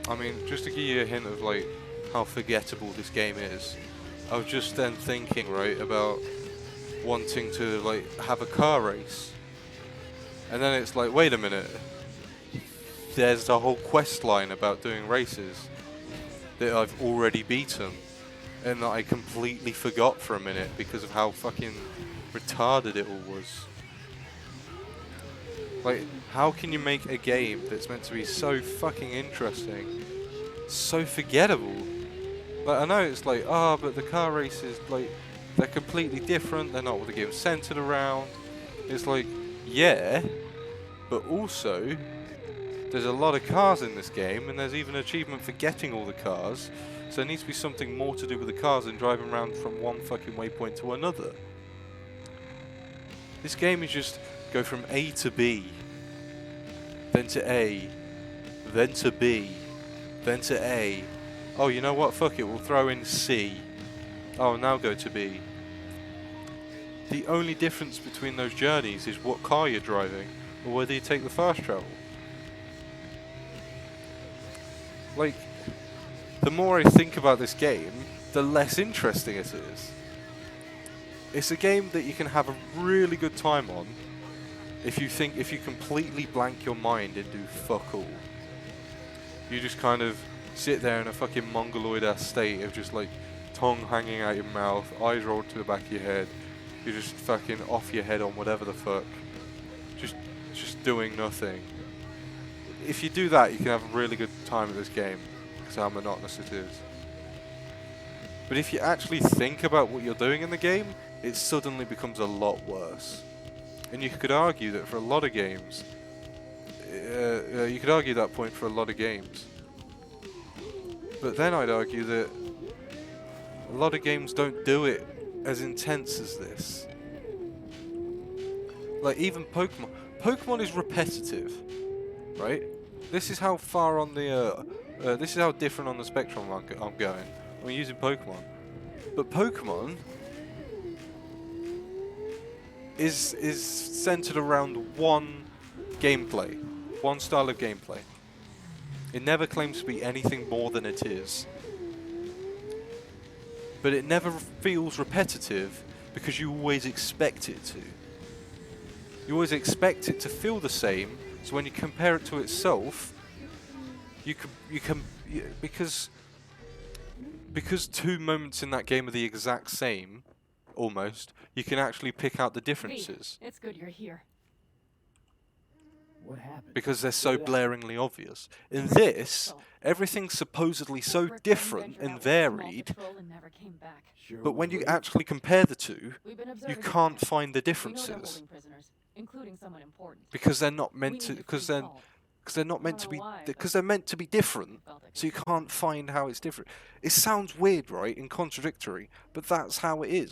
I mean, just to give you a hint of like how forgettable this game is, I was just then thinking, right, about wanting to like have a car race, and then it's like, wait a minute, there's a whole quest line about doing races that I've already beaten, and that I completely forgot for a minute because of how fucking retarded it all was. Like, how can you make a game that's meant to be so fucking interesting so forgettable? Like, I know it's like, but the car races, like, they're completely different, they're not what the game's centered around. It's like, yeah, but also, there's a lot of cars in this game, and there's even an achievement for getting all the cars, so there needs to be something more to do with the cars than driving around from one fucking waypoint to another. This game is just go from A to B, then to A, then to B, then to A. Oh, you know what? Fuck it, we'll throw in C. Oh, now go to B. The only difference between those journeys is what car you're driving, or whether you take the fast travel. Like, the more I think about this game, the less interesting it is. It's a game that you can have a really good time on if you completely blank your mind and do fuck all. You just kind of sit there in a fucking mongoloid ass state of just like tongue hanging out your mouth, eyes rolled to the back of your head. You're just fucking off your head on whatever the fuck. Just doing nothing. If you do that, you can have a really good time at this game, because how monotonous it is. But if you actually think about what you're doing in the game, it suddenly becomes a lot worse. And you could argue that for a lot of games, you could argue that point for a lot of games. But then I'd argue that a lot of games don't do it as intense as this. Like even Pokemon. Pokemon is repetitive, right? This is how far on the, this is how different on the spectrum I'm going. I'm using Pokemon. But Pokemon is centered around one gameplay, one style of gameplay. It never claims to be anything more than it is. But it never feels repetitive because you always expect it to. You always expect it to feel the same, so when you compare it to itself, because two moments in that game are the exact same, almost, you can actually pick out the differences. It's good you're here. What happened? Because they're so blaringly obvious. In this, everything's supposedly so different and varied, but when you actually compare the two, you can't find the differences. Because they're not meant to, because they're not meant to be, because they're meant to be different, so you can't find how it's different. It sounds weird, right, and contradictory, but that's how it is.